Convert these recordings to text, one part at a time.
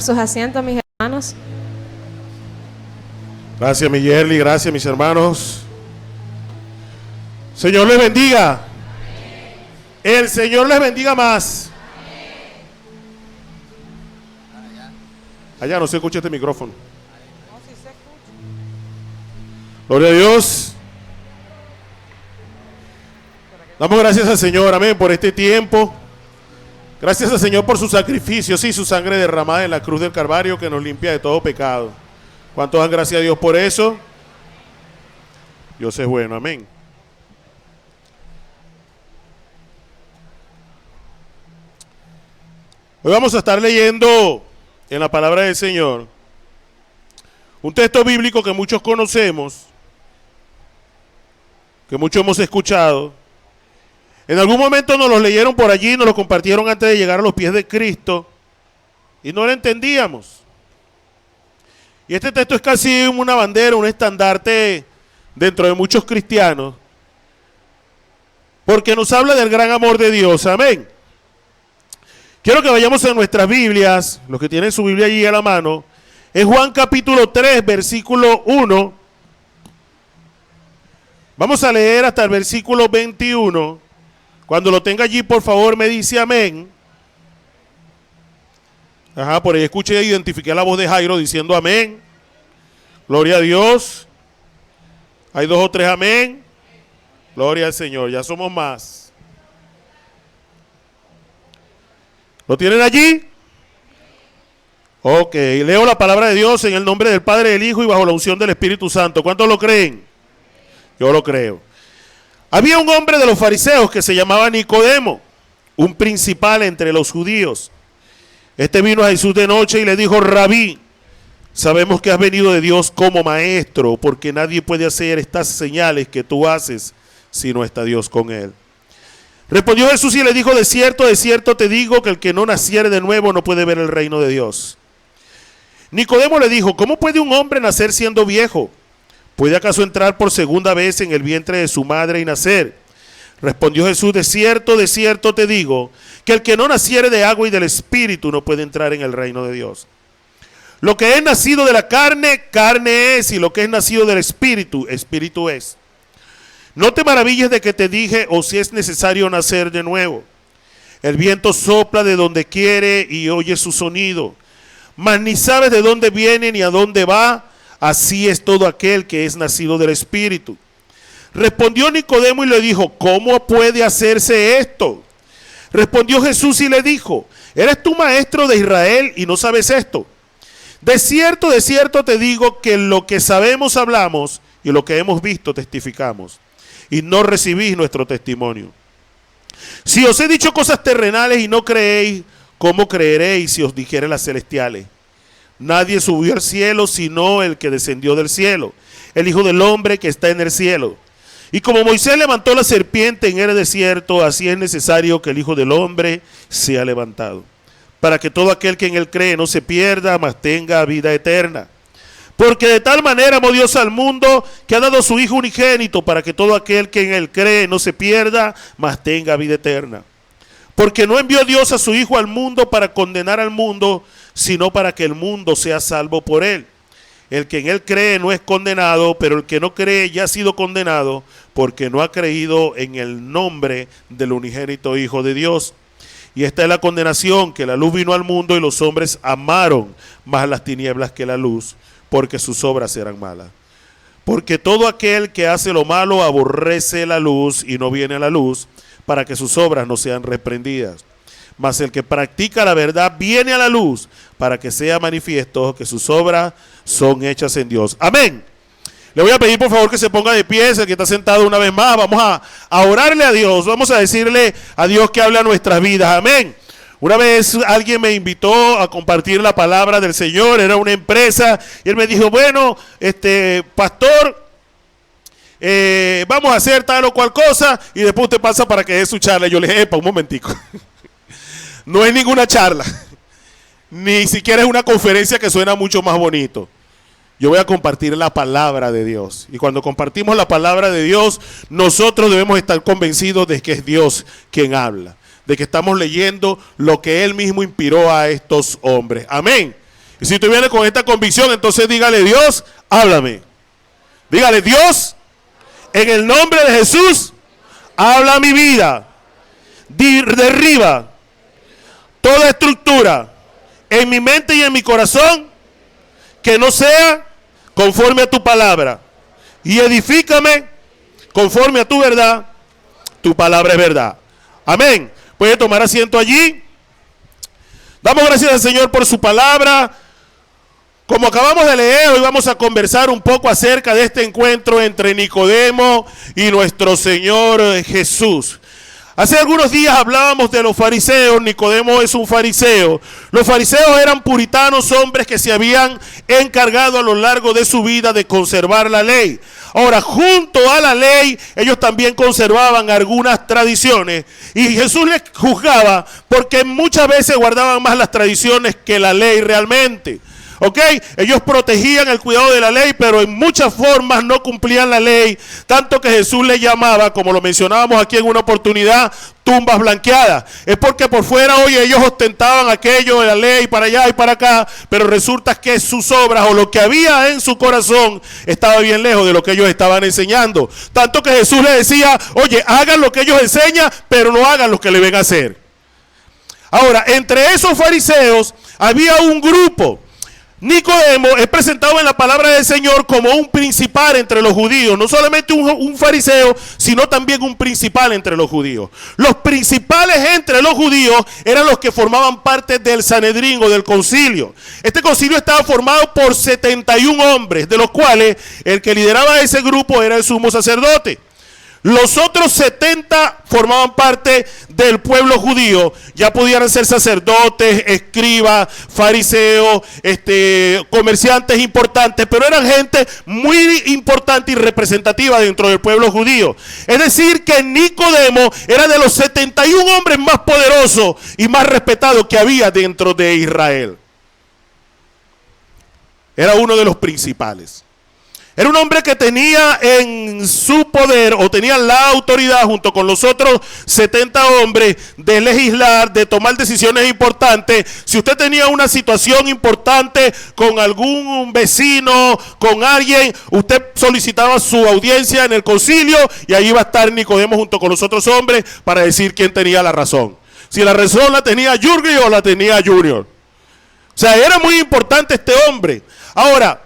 Sus asientos, mis hermanos. Gracias, mi Yerli, gracias, mis hermanos. Señor les bendiga. El Señor les bendiga más. Allá no se escucha este micrófono. Gloria a Dios. Damos gracias al Señor, amén, por este tiempo. Gracias al Señor por su sacrificio, sí, su sangre derramada en la cruz del Calvario que nos limpia de todo pecado. ¿Cuántos dan gracias a Dios por eso? Dios es bueno, amén. Hoy vamos a estar leyendo en la palabra del Señor un texto bíblico que muchos conocemos, que muchos hemos escuchado. En algún momento nos lo leyeron por allí, nos lo compartieron antes de llegar a los pies de Cristo y no lo entendíamos. Y este texto es casi una bandera, un estandarte dentro de muchos cristianos, porque nos habla del gran amor de Dios, amén. Quiero que vayamos a nuestras Biblias, los que tienen su Biblia allí a la mano, en Juan capítulo 3, versículo 1. Vamos a leer hasta el versículo 21. Cuando lo tenga allí, por favor, me dice amén. Ajá, por ahí escuché e identifiqué la voz de Jairo diciendo amén. Gloria a Dios. Hay 2 o 3 amén. Gloria al Señor, ya somos más. ¿Lo tienen allí? Ok, leo la palabra de Dios en el nombre del Padre, del Hijo y bajo la unción del Espíritu Santo. ¿Cuántos lo creen? Yo lo creo. Había un hombre de los fariseos que se llamaba Nicodemo, un principal entre los judíos. Este vino a Jesús de noche y le dijo: Rabí, sabemos que has venido de Dios como maestro, porque nadie puede hacer estas señales que tú haces si no está Dios con él. Respondió Jesús y le dijo: de cierto te digo que el que no naciere de nuevo no puede ver el reino de Dios. Nicodemo le dijo: ¿cómo puede un hombre nacer siendo viejo? ¿Puede acaso entrar por segunda vez en el vientre de su madre y nacer? Respondió Jesús: de cierto te digo, que el que no naciere de agua y del Espíritu no puede entrar en el reino de Dios. Lo que es nacido de la carne, carne es, y lo que es nacido del Espíritu, Espíritu es. No te maravilles de que te dije, o si es necesario nacer de nuevo. El viento sopla de donde quiere y oye su sonido, mas ni sabes de dónde viene ni a dónde va. Así es todo aquel que es nacido del Espíritu. Respondió Nicodemo y le dijo: ¿cómo puede hacerse esto? Respondió Jesús y le dijo: ¿eres tú maestro de Israel y no sabes esto? De cierto te digo que lo que sabemos hablamos y lo que hemos visto testificamos, y no recibís nuestro testimonio. Si os he dicho cosas terrenales y no creéis, ¿cómo creeréis si os dijere las celestiales? Nadie subió al cielo sino el que descendió del cielo, el Hijo del Hombre que está en el cielo. Y como Moisés levantó la serpiente en el desierto, así es necesario que el Hijo del Hombre sea levantado, para que todo aquel que en él cree no se pierda, mas tenga vida eterna. Porque de tal manera amó Dios al mundo, que ha dado a su Hijo unigénito, para que todo aquel que en él cree no se pierda, mas tenga vida eterna. Porque no envió Dios a su Hijo al mundo para condenar al mundo, sino para que el mundo sea salvo por él. El que en él cree no es condenado, pero el que no cree ya ha sido condenado, porque no ha creído en el nombre del unigénito Hijo de Dios. Y esta es la condenación, que la luz vino al mundo y los hombres amaron más las tinieblas que la luz, porque sus obras eran malas. Porque todo aquel que hace lo malo aborrece la luz y no viene a la luz, para que sus obras no sean reprendidas. Mas el que practica la verdad viene a la luz, para que sea manifiesto que sus obras son hechas en Dios. Amén. Le voy a pedir por favor que se ponga de pie, el que está sentado una vez más. Vamos a orarle a Dios, vamos a decirle a Dios que hable a nuestras vidas. Amén. Una vez alguien me invitó a compartir la palabra del Señor, era una empresa, y él me dijo: bueno, pastor, vamos a hacer tal o cual cosa, y después usted pasa para que dé su charla. Yo le dije: epa, un momentico. No es ninguna charla, ni siquiera es una conferencia que suena mucho más bonito. Yo voy a compartir la palabra de Dios. Y cuando compartimos la palabra de Dios, nosotros debemos estar convencidos de que es Dios quien habla, de que estamos leyendo lo que Él mismo inspiró a estos hombres. Amén. Y si usted viene con esta convicción, entonces dígale: Dios, háblame. Dígale: Dios, en el nombre de Jesús, habla mi vida. Derriba toda estructura en mi mente y en mi corazón que no sea conforme a tu palabra. Y edifícame conforme a tu verdad. Tu palabra es verdad. Amén. Puede tomar asiento allí. Damos gracias al Señor por su palabra. Como acabamos de leer, hoy vamos a conversar un poco acerca de este encuentro entre Nicodemo y nuestro Señor Jesús. Hace algunos días hablábamos de los fariseos. Nicodemo es un fariseo. Los fariseos eran puritanos, hombres que se habían encargado a lo largo de su vida de conservar la ley. Ahora, junto a la ley, ellos también conservaban algunas tradiciones. Y Jesús les juzgaba porque muchas veces guardaban más las tradiciones que la ley realmente. ¿Ok? Ellos protegían el cuidado de la ley, pero en muchas formas no cumplían la ley, tanto que Jesús le llamaba, como lo mencionábamos aquí en una oportunidad, tumbas blanqueadas. Es porque por fuera hoy ellos ostentaban aquello de la ley para allá y para acá, pero resulta que sus obras o lo que había en su corazón estaba bien lejos de lo que ellos estaban enseñando. Tanto que Jesús le decía: oye, hagan lo que ellos enseñan, pero no hagan lo que le ven a hacer. Ahora, entre esos fariseos había un grupo. Nicodemo es presentado en la palabra del Señor como un principal entre los judíos. No solamente un fariseo, sino también un principal entre los judíos. Los principales entre los judíos eran los que formaban parte del Sanedrín o del concilio. Este concilio estaba formado por 71 hombres, de los cuales el que lideraba ese grupo era el sumo sacerdote. Los otros 70 formaban parte del pueblo judío. Ya pudieran ser sacerdotes, escribas, fariseos, comerciantes importantes, pero eran gente muy importante y representativa dentro del pueblo judío. Es decir, que Nicodemo era de los 71 hombres más poderosos y más respetados que había dentro de Israel. Era uno de los principales. Era un hombre que tenía en su poder, o tenía la autoridad junto con los otros 70 hombres, de legislar, de tomar decisiones importantes. Si usted tenía una situación importante con algún vecino, con alguien, usted solicitaba su audiencia en el concilio y ahí iba a estar Nicodemo junto con los otros hombres para decir quién tenía la razón. Si la razón la tenía Jurgi o la tenía Junior. O sea, era muy importante este hombre. Ahora,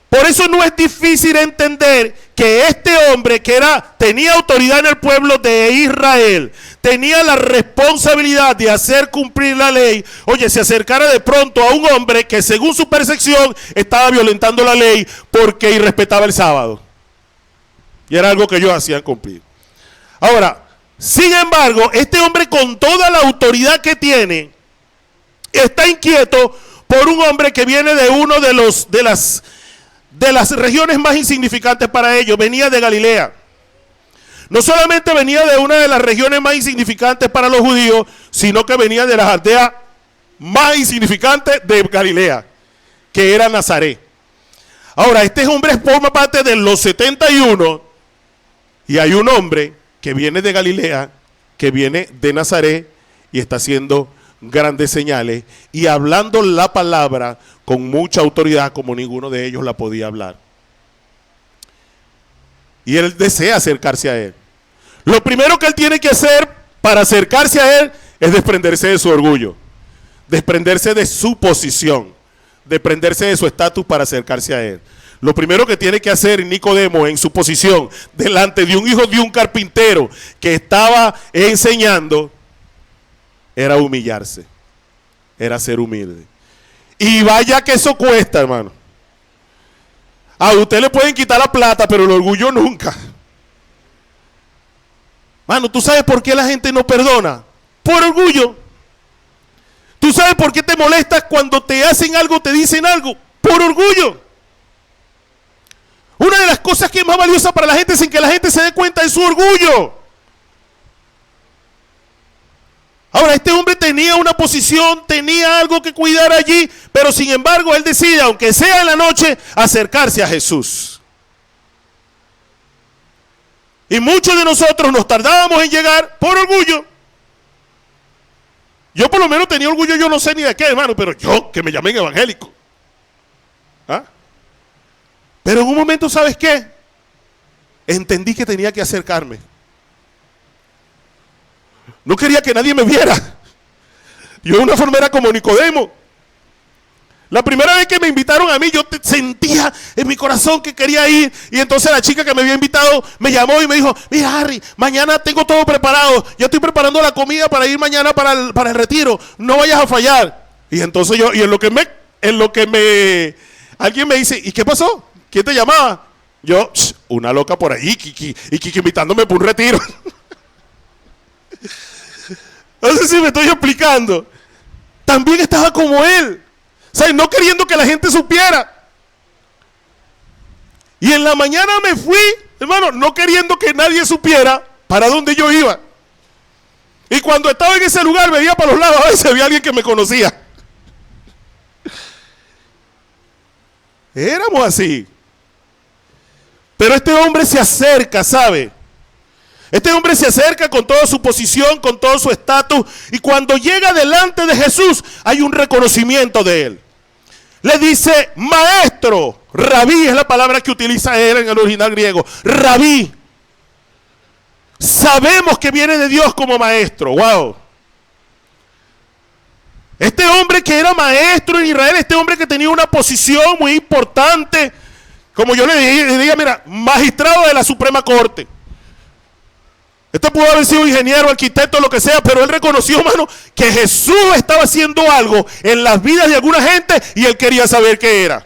por eso no es difícil entender que este hombre que tenía autoridad en el pueblo de Israel, tenía la responsabilidad de hacer cumplir la ley, oye, se acercara de pronto a un hombre que según su percepción estaba violentando la ley porque irrespetaba el sábado. Y era algo que ellos hacían cumplir. Ahora, sin embargo, este hombre con toda la autoridad que tiene, está inquieto por un hombre que viene de uno de las regiones más insignificantes para ellos. Venía de Galilea. No solamente venía de una de las regiones más insignificantes para los judíos, sino que venía de las aldeas más insignificantes de Galilea, que era Nazaret. Ahora, este hombre forma parte de los 71, y hay un hombre que viene de Galilea, que viene de Nazaret, y está haciendo grandes señales, y hablando la palabra con mucha autoridad como ninguno de ellos la podía hablar. Y él desea acercarse a él. Lo primero que él tiene que hacer para acercarse a él es desprenderse de su orgullo, desprenderse de su posición, desprenderse de su estatus para acercarse a él. Lo primero que tiene que hacer Nicodemo en su posición delante de un hijo de un carpintero que estaba enseñando era humillarse, era ser humilde. Y vaya que eso cuesta, hermano. A usted le pueden quitar la plata, pero el orgullo nunca. Mano, ¿tú sabes por qué la gente no perdona? Por orgullo. ¿Tú sabes por qué te molestas cuando te hacen algo, te dicen algo? Por orgullo. Una de las cosas que es más valiosa para la gente sin que la gente se dé cuenta es su orgullo. Ahora, este hombre tenía una posición, tenía algo que cuidar allí, pero sin embargo él decide, aunque sea en la noche, acercarse a Jesús. Y muchos de nosotros nos tardábamos en llegar por orgullo. Yo por lo menos tenía orgullo, yo no sé ni de qué, hermano, pero yo, que me llamen evangélico. ¿Ah? Pero en un momento, ¿sabes qué? Entendí que tenía que acercarme. No quería que nadie me viera. Yo de una forma era como Nicodemo. La primera vez que me invitaron a mí, yo sentía en mi corazón que quería ir. Y entonces la chica que me había invitado me llamó y me dijo: mira, Harry, mañana tengo todo preparado. Yo estoy preparando la comida para ir mañana para el retiro. No vayas a fallar. Y entonces yo, y alguien me dice: ¿y qué pasó? ¿Quién te llamaba? Yo, una loca por ahí, Kiki invitándome para un retiro. No sé si me estoy explicando. También estaba como él. O sea, no queriendo que la gente supiera. Y en la mañana me fui, hermano, no queriendo que nadie supiera para dónde yo iba. Y cuando estaba en ese lugar, veía para los lados, a veces había alguien que me conocía. Éramos así. Pero este hombre se acerca, ¿sabe? Este hombre se acerca con toda su posición, con todo su estatus, y cuando llega delante de Jesús hay un reconocimiento de él. Le dice: maestro, rabí es la palabra que utiliza él en el original griego, rabí. Sabemos que viene de Dios como maestro. Wow. Este hombre que era maestro en Israel, este hombre que tenía una posición muy importante, como yo le diga, mira, magistrado de la Suprema Corte. Este pudo haber sido ingeniero, arquitecto, lo que sea, pero él reconoció, hermano, que Jesús estaba haciendo algo en las vidas de alguna gente y él quería saber qué era.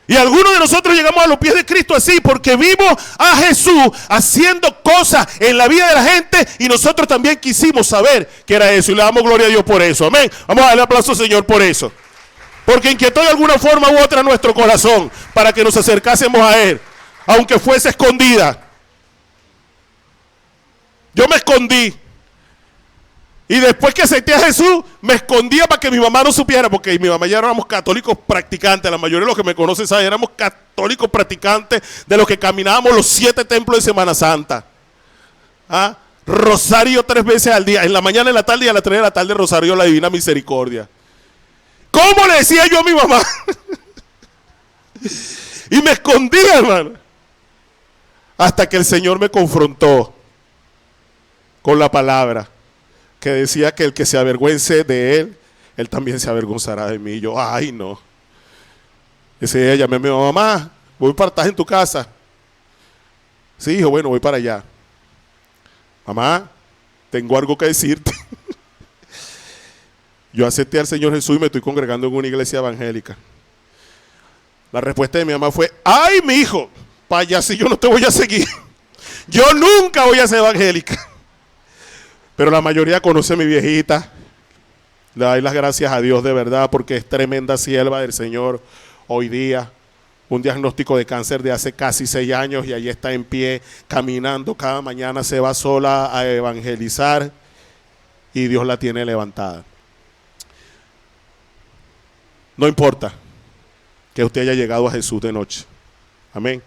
Y algunos de nosotros llegamos a los pies de Cristo así, porque vimos a Jesús haciendo cosas en la vida de la gente y nosotros también quisimos saber qué era eso. Y le damos gloria a Dios por eso. Amén. Vamos a darle aplauso al Señor por eso. Porque inquietó de alguna forma u otra nuestro corazón para que nos acercásemos a Él, aunque fuese escondida. Yo me escondí. Y después que acepté a Jesús, me escondía para que mi mamá no supiera, porque mi mamá ya éramos católicos practicantes. La mayoría de los que me conocen saben, éramos católicos practicantes de los que caminábamos los 7 templos de Semana Santa. ¿Ah? Rosario 3 veces al día, en la mañana, en la tarde y a las 3 de la tarde, Rosario la Divina Misericordia. ¿Cómo le decía yo a mi mamá? Y me escondía, hermano. Hasta que el Señor me confrontó con la palabra que decía que el que se avergüence de él, él también se avergonzará de mí. Y yo, ay no. Ese día llamé a mi mamá: ¿estás en tu casa? Sí, hijo, bueno, voy para allá. Mamá, tengo algo que decirte. Yo acepté al Señor Jesús y me estoy congregando en una iglesia evangélica. La respuesta de mi mamá fue: ay, mi hijo, para allá sí yo no te voy a seguir. Yo nunca voy a ser evangélica. Pero la mayoría conoce a mi viejita. Le doy las gracias a Dios de verdad, porque es tremenda sierva del Señor hoy día. Un diagnóstico de cáncer de hace casi 6 años y allí está en pie, caminando. Cada mañana se va sola a evangelizar y Dios la tiene levantada. No importa que usted haya llegado a Jesús de noche. Amén.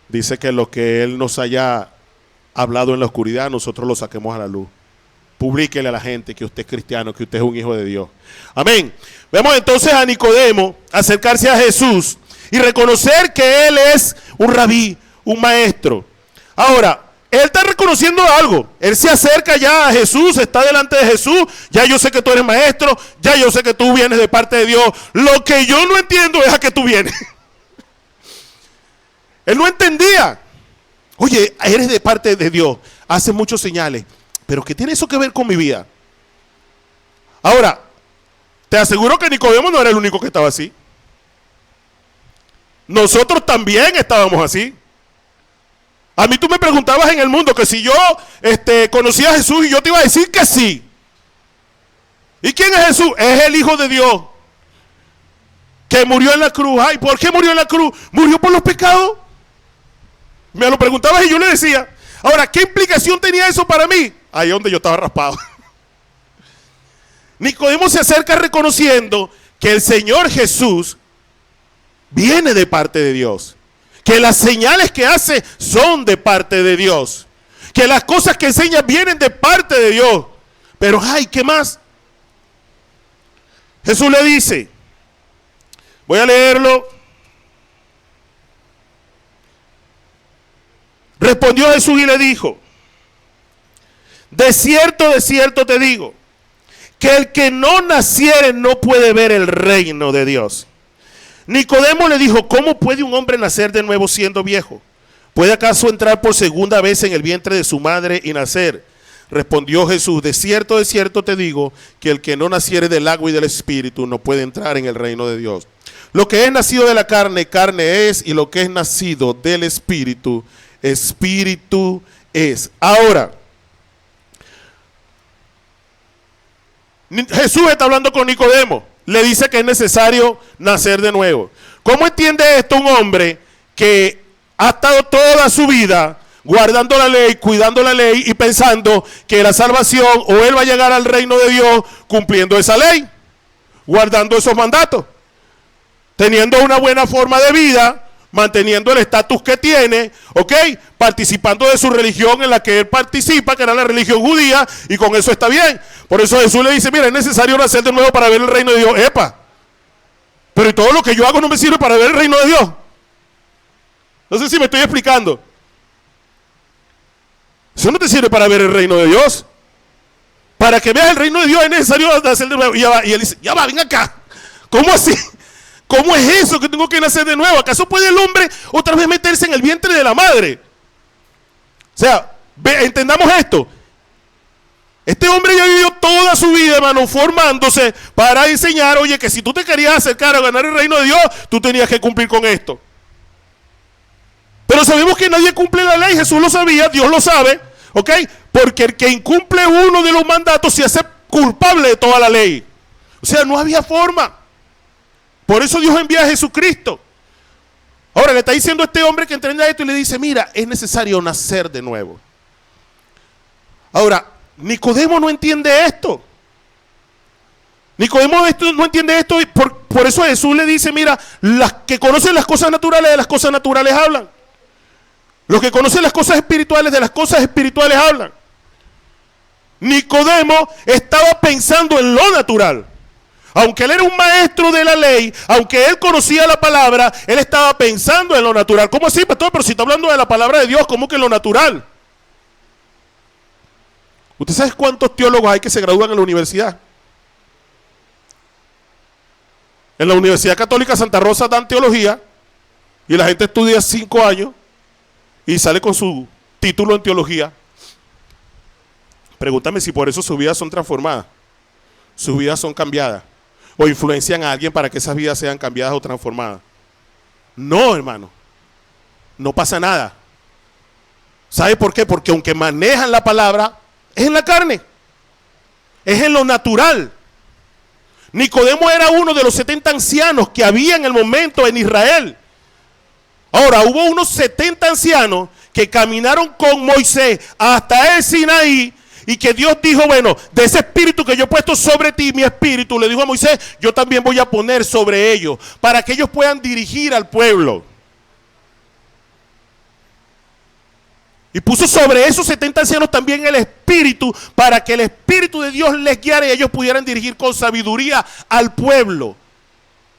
Dice que lo que Él nos haya hablado en la oscuridad, nosotros lo saquemos a la luz. Publíquele a la gente que usted es cristiano, que usted es un hijo de Dios. Amén. Vemos entonces a Nicodemo acercarse a Jesús y reconocer que él es un rabí, un maestro. Ahora, él está reconociendo algo. Él se acerca ya a Jesús, está delante de Jesús. Ya yo sé que tú eres maestro, ya yo sé que tú vienes de parte de Dios. Lo que yo no entiendo es a qué tú vienes. Él no entendía. Oye, eres de parte de Dios, hace muchos señales. ¿Pero qué tiene eso que ver con mi vida? Ahora, te aseguro que Nicodemo no era el único que estaba así. Nosotros también estábamos así. A mí tú me preguntabas en el mundo que si yo conocía a Jesús y yo te iba a decir que sí. ¿Y quién es Jesús? Es el Hijo de Dios que murió en la cruz. Ay, ¿por qué murió en la cruz? Murió por los pecados. Me lo preguntabas y yo le decía. Ahora, ¿qué implicación tenía eso para mí? Ahí es donde yo estaba raspado. Nicodemo se acerca reconociendo que el Señor Jesús viene de parte de Dios, que las señales que hace son de parte de Dios, que las cosas que enseña vienen de parte de Dios. Pero, ay, ¿qué más? Jesús le dice, voy a leerlo. Respondió Jesús y le dijo, de cierto te digo, que el que no naciere no puede ver el reino de Dios. Nicodemo le dijo, ¿cómo puede un hombre nacer de nuevo siendo viejo? ¿Puede acaso entrar por segunda vez en el vientre de su madre y nacer? Respondió Jesús, de cierto te digo, que el que no naciere del agua y del espíritu no puede entrar en el reino de Dios. Lo que es nacido de la carne, carne es, y lo que es nacido del espíritu, espíritu es. Ahora, Jesús está hablando con Nicodemo, le dice que es necesario nacer de nuevo. ¿Cómo entiende esto un hombre que ha estado toda su vida guardando la ley, cuidando la ley y pensando que la salvación o él va a llegar al reino de Dios cumpliendo esa ley, guardando esos mandatos, teniendo una buena forma de vida, manteniendo el estatus que tiene, ¿ok? Participando de su religión en la que él participa, que era la religión judía, y con eso está bien? Por eso Jesús le dice, mira, es necesario nacer de nuevo para ver el reino de Dios. ¡Epa! Pero ¿y todo lo que yo hago no me sirve para ver el reino de Dios? No sé si me estoy explicando. Eso no te sirve para ver el reino de Dios. Para que veas el reino de Dios es necesario nacer de nuevo. Y él dice, ya va, ven acá. ¿Cómo así? ¿Cómo es eso que tengo que nacer de nuevo? ¿Acaso puede el hombre otra vez meterse en el vientre de la madre? O sea, entendamos esto. Este hombre ya vivió toda su vida, hermano, formándose para enseñar, oye, que si tú te querías acercar a ganar el reino de Dios, tú tenías que cumplir con esto. Pero sabemos que nadie cumple la ley, Jesús lo sabía, Dios lo sabe, ¿ok? Porque el que incumple uno de los mandatos se hace culpable de toda la ley. O sea, no había forma. Por eso Dios envía a Jesucristo. Ahora le está diciendo a este hombre que entienda esto y le dice, mira, es necesario nacer de nuevo. Ahora, Nicodemo no entiende esto. Nicodemo no entiende esto y por eso Jesús le dice, mira, las que conocen las cosas naturales de las cosas naturales hablan. Los que conocen las cosas espirituales de las cosas espirituales hablan. Nicodemo estaba pensando en lo natural. Aunque él era un maestro de la ley, aunque él conocía la palabra, él estaba pensando en lo natural. ¿Cómo así, pastor? Pero si está hablando de la palabra de Dios, ¿cómo que en lo natural? ¿Usted sabe cuántos teólogos hay que se gradúan en la universidad? En la Universidad Católica Santa Rosa dan teología y la gente estudia 5 años y sale con su título en teología. Pregúntame si por eso sus vidas son transformadas, sus vidas son cambiadas o influencian a alguien para que esas vidas sean cambiadas o transformadas. No, hermano, no pasa nada. ¿Sabe por qué? Porque aunque manejan la palabra, es en la carne, es en lo natural. Nicodemo era uno de los 70 ancianos que había en el momento en Israel. Ahora, hubo unos 70 ancianos que caminaron con Moisés hasta el Sinaí y que Dios dijo, bueno, de ese espíritu que yo he puesto sobre ti, mi espíritu, le dijo a Moisés, yo también voy a poner sobre ellos para que ellos puedan dirigir al pueblo. Y puso sobre esos 70 ancianos también el espíritu para que el espíritu de Dios les guiara y ellos pudieran dirigir con sabiduría al pueblo.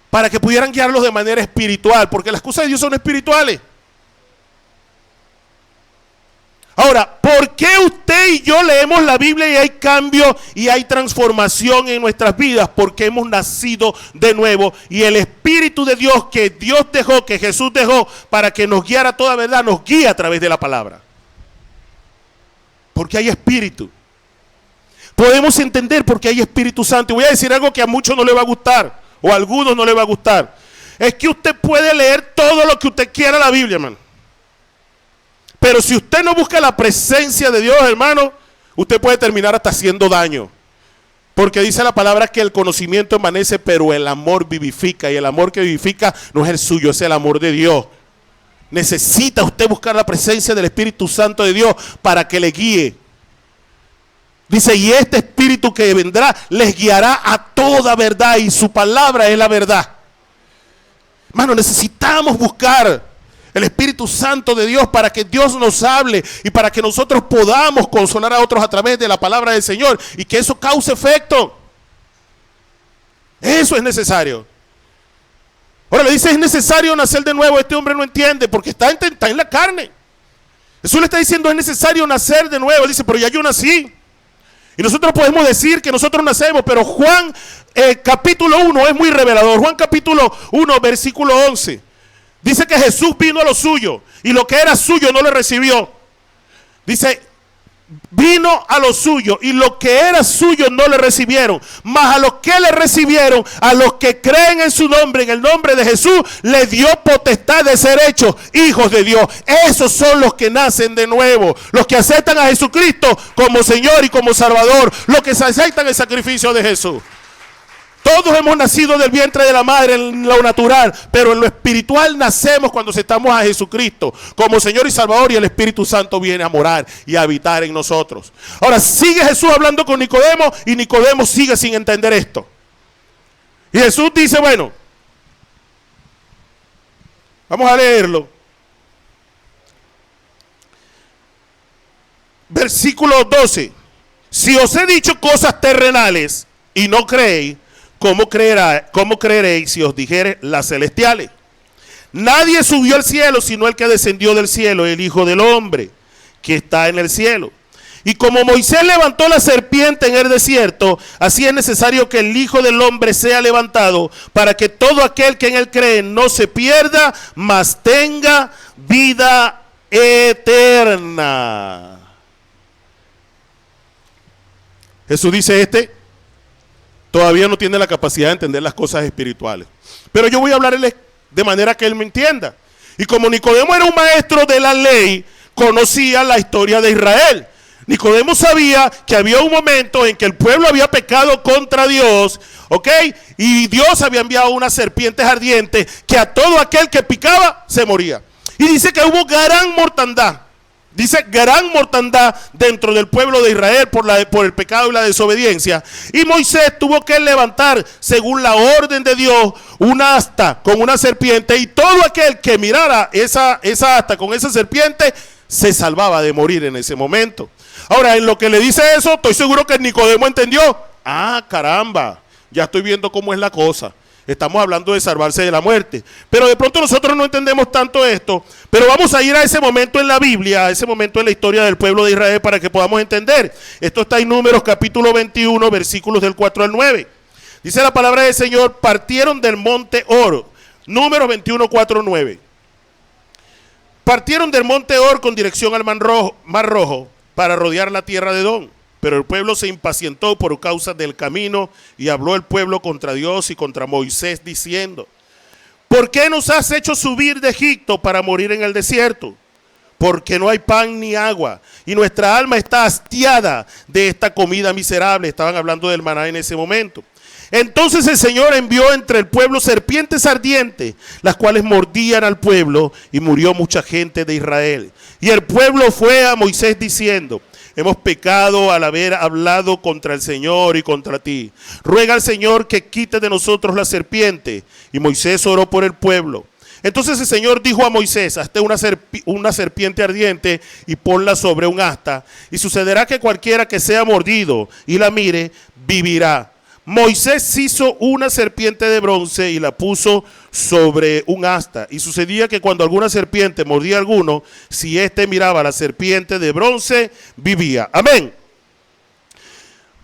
Para que pudieran guiarlos de manera espiritual, porque las cosas de Dios son espirituales. Ahora, ¿por qué usted y yo leemos la Biblia y hay cambio y hay transformación en nuestras vidas? Porque hemos nacido de nuevo y el Espíritu de Dios que Dios dejó, que Jesús dejó para que nos guiara toda verdad, nos guía a través de la palabra. Porque hay Espíritu. Podemos entender por qué hay Espíritu Santo. Y voy a decir algo que a muchos no les va a gustar, o a algunos no les va a gustar. Es que usted puede leer todo lo que usted quiera en la Biblia, hermano. Pero si usted no busca la presencia de Dios, hermano, usted puede terminar hasta haciendo daño. Porque dice la palabra que el conocimiento emanece, pero el amor vivifica. Y el amor que vivifica no es el suyo, es el amor de Dios. Necesita usted buscar la presencia del Espíritu Santo de Dios para que le guíe. Dice, y este Espíritu que vendrá les guiará a toda verdad y su palabra es la verdad. Hermano, necesitamos buscar el Espíritu Santo de Dios, para que Dios nos hable y para que nosotros podamos consolar a otros a través de la palabra del Señor y que eso cause efecto. Eso es necesario. Ahora le dice, es necesario nacer de nuevo. Este hombre no entiende porque está en la carne. Jesús le está diciendo, es necesario nacer de nuevo. Él dice, pero ya yo nací. Y nosotros podemos decir que nosotros nacemos, pero Juan capítulo 1 es muy revelador. Juan capítulo 1 versículo 11 dice que Jesús vino a lo suyo y lo que era suyo no le recibió. Dice, vino a lo suyo y lo que era suyo no le recibieron, mas a los que le recibieron, a los que creen en su nombre, en el nombre de Jesús, le dio potestad de ser hechos hijos de Dios. Esos son los que nacen de nuevo, los que aceptan a Jesucristo como Señor y como Salvador, los que aceptan el sacrificio de Jesús. Todos hemos nacido del vientre de la madre en lo natural, pero en lo espiritual nacemos cuando aceptamos a Jesucristo como Señor y Salvador, y el Espíritu Santo viene a morar y a habitar en nosotros. Ahora sigue Jesús hablando con Nicodemo y Nicodemo sigue sin entender esto. Y Jesús dice, bueno, vamos a leerlo. Versículo 12. Si os he dicho cosas terrenales y no creéis, ¿cómo creeréis si os dijere las celestiales? Nadie subió al cielo sino el que descendió del cielo, el Hijo del Hombre, que está en el cielo. Y como Moisés levantó la serpiente en el desierto, así es necesario que el Hijo del Hombre sea levantado, para que todo aquel que en él cree no se pierda, mas tenga vida eterna. Jesús dice, todavía no tiene la capacidad de entender las cosas espirituales. Pero yo voy a hablarle de manera que él me entienda. Y como Nicodemo era un maestro de la ley, conocía la historia de Israel. Nicodemo sabía que había un momento en que el pueblo había pecado contra Dios, ¿ok? Y Dios había enviado unas serpientes ardientes que a todo aquel que picaba se moría. Y dice que hubo gran mortandad. Dice gran mortandad dentro del pueblo de Israel por el pecado y la desobediencia. Y Moisés tuvo que levantar, según la orden de Dios, una asta con una serpiente. Y todo aquel que mirara esa asta con esa serpiente se salvaba de morir en ese momento. Ahora, en lo que le dice eso, estoy seguro que Nicodemo entendió. Ah, caramba, ya estoy viendo cómo es la cosa. Estamos hablando de salvarse de la muerte. Pero de pronto nosotros no entendemos tanto esto. Pero vamos a ir a ese momento en la Biblia, a ese momento en la historia del pueblo de Israel para que podamos entender. Esto está en Números capítulo 21, versículos del 4 al 9. Dice la palabra del Señor, partieron del monte Hor. Números 21, 4, 9. Partieron del monte Hor con dirección al Mar Rojo para rodear la tierra de Edom. Pero el pueblo se impacientó por causa del camino y habló el pueblo contra Dios y contra Moisés diciendo, ¿por qué nos has hecho subir de Egipto para morir en el desierto? Porque no hay pan ni agua y nuestra alma está hastiada de esta comida miserable. Estaban hablando del maná en ese momento. Entonces el Señor envió entre el pueblo serpientes ardientes, las cuales mordían al pueblo y murió mucha gente de Israel. Y el pueblo fue a Moisés diciendo, hemos pecado al haber hablado contra el Señor y contra ti. Ruega al Señor que quite de nosotros la serpiente. Y Moisés oró por el pueblo. Entonces el Señor dijo a Moisés, hazte una serpiente ardiente y ponla sobre un asta. Y sucederá que cualquiera que sea mordido y la mire, vivirá. Moisés hizo una serpiente de bronce y la puso sobre un asta. Y sucedía que cuando alguna serpiente mordía a alguno, si éste miraba a la serpiente de bronce, vivía. Amén.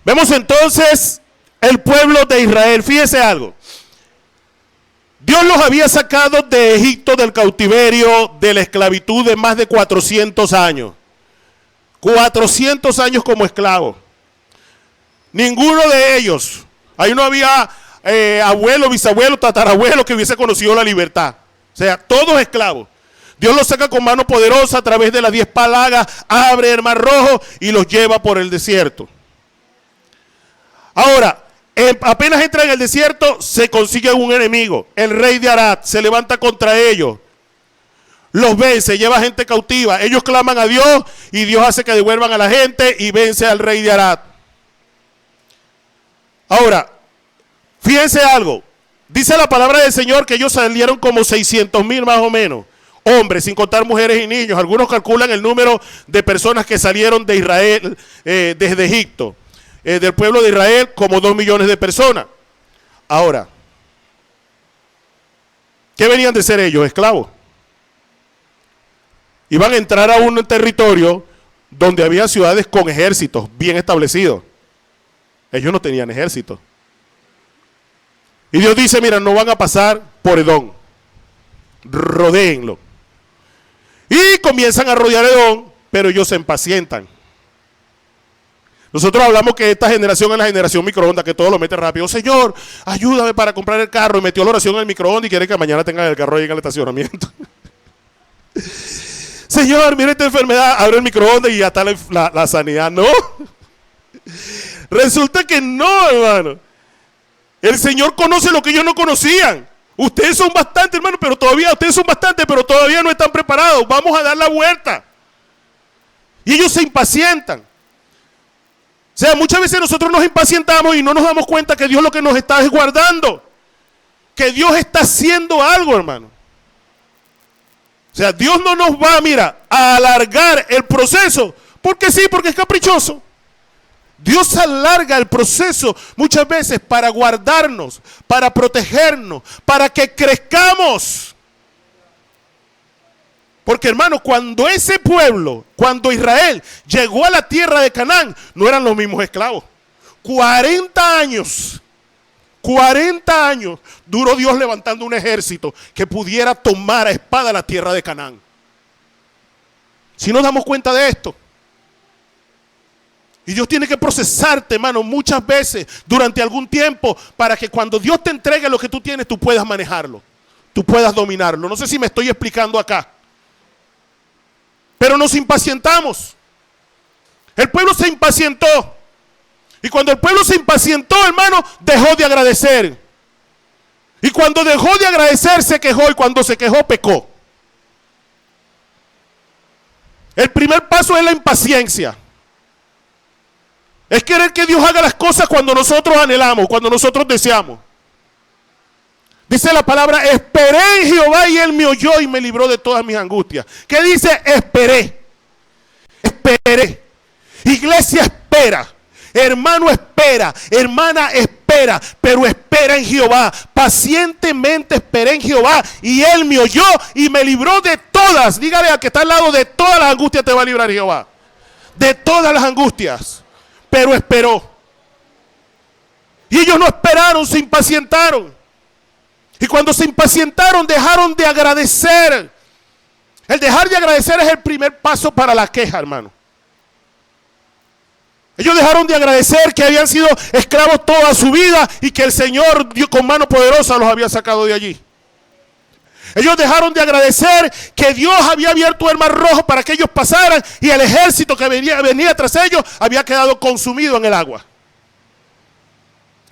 Vemos entonces el pueblo de Israel. Fíjese algo. Dios los había sacado de Egipto, del cautiverio, de la esclavitud de más de 400 años. 400 años como esclavos. Ninguno de ellos, ahí no había abuelo, bisabuelo, tatarabuelo que hubiese conocido la libertad. O sea, todos esclavos. Dios los saca con mano poderosa a través de las 10 plagas, abre el Mar Rojo y los lleva por el desierto. Ahora, apenas entra en el desierto, se consigue un enemigo. El rey de Arad se levanta contra ellos. Los vence, lleva gente cautiva. Ellos claman a Dios y Dios hace que devuelvan a la gente y vence al rey de Arad. Ahora, fíjense algo. Dice la palabra del Señor que ellos salieron como 600,000 más o menos. hombres, sin contar mujeres y niños. Algunos calculan el número de personas que salieron de Israel desde Egipto, del pueblo de Israel, como 2 millones de personas. Ahora, ¿qué venían de ser ellos? Esclavos. Iban a entrar a un territorio donde había ciudades con ejércitos bien establecidos. Ellos no tenían ejército. Y Dios dice, mira, no van a pasar por Edom. Rodéenlo. Y comienzan a rodear Edom, pero ellos se impacientan. Nosotros hablamos que esta generación es la generación microondas, que todo lo mete rápido. Señor, ayúdame para comprar el carro. Y metió la oración en el microondas y quiere que mañana tengan el carro ahí en el estacionamiento. Señor, mire esta enfermedad, abre el microondas y ya está la sanidad. No. Resulta que no, hermano. El Señor conoce lo que ellos no conocían. Ustedes son bastantes, hermano, pero todavía no están preparados. Vamos a dar la vuelta. Y ellos se impacientan. O sea, muchas veces nosotros nos impacientamos y no nos damos cuenta que Dios lo que nos está es guardando. Que Dios está haciendo algo, hermano. O sea, Dios no nos va, mira, a alargar el proceso. Porque sí, porque es caprichoso. Dios alarga el proceso muchas veces para guardarnos, para protegernos, para que crezcamos. Porque, hermano, cuando ese pueblo, cuando Israel llegó a la tierra de Canaán, no eran los mismos esclavos. 40 años duró Dios levantando un ejército que pudiera tomar a espada la tierra de Canaán. Si nos damos cuenta de esto. Y Dios tiene que procesarte, hermano, muchas veces durante algún tiempo para que cuando Dios te entregue lo que tú tienes, tú puedas manejarlo, tú puedas dominarlo. No sé si me estoy explicando acá. Pero nos impacientamos. El pueblo se impacientó. Y cuando el pueblo se impacientó, hermano, dejó de agradecer. Y cuando dejó de agradecer, se quejó. Y cuando se quejó, pecó. El primer paso es la impaciencia. Es querer que Dios haga las cosas cuando nosotros anhelamos, cuando nosotros deseamos. Dice la palabra, esperé en Jehová y Él me oyó y me libró de todas mis angustias. ¿Qué dice? Esperé. Esperé. Iglesia espera. Hermano espera. Hermana espera. Pero espera en Jehová. Pacientemente esperé en Jehová y Él me oyó y me libró de todas. Dígale al que está al lado, de todas las angustias te va a librar Jehová. De todas las angustias. Pero esperó. Y ellos no esperaron, se impacientaron. Y cuando se impacientaron, dejaron de agradecer. El dejar de agradecer es el primer paso para la queja, hermano. Ellos dejaron de agradecer que habían sido esclavos toda su vida y que el Señor con mano poderosa los había sacado de allí. Ellos dejaron de agradecer que Dios había abierto el mar rojo para que ellos pasaran y el ejército que venía tras ellos había quedado consumido en el agua.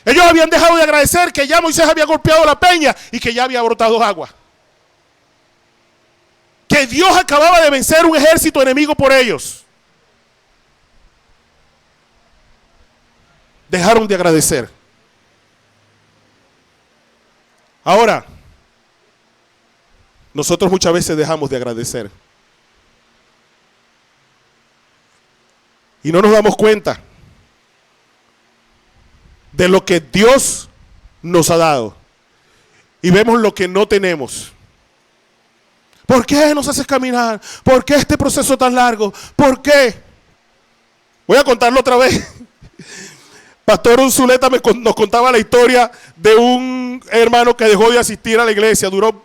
Ellos habían dejado de agradecer que ya Moisés había golpeado la peña y que ya había brotado agua. Que Dios acababa de vencer un ejército enemigo por ellos. Dejaron de agradecer. Ahora, nosotros muchas veces dejamos de agradecer. Y no nos damos cuenta de lo que Dios nos ha dado. Y vemos lo que no tenemos. ¿Por qué nos haces caminar? ¿Por qué este proceso tan largo? ¿Por qué? Voy a contarlo otra vez. Pastor Unzuleta nos contaba la historia de un hermano que dejó de asistir a la iglesia. Duró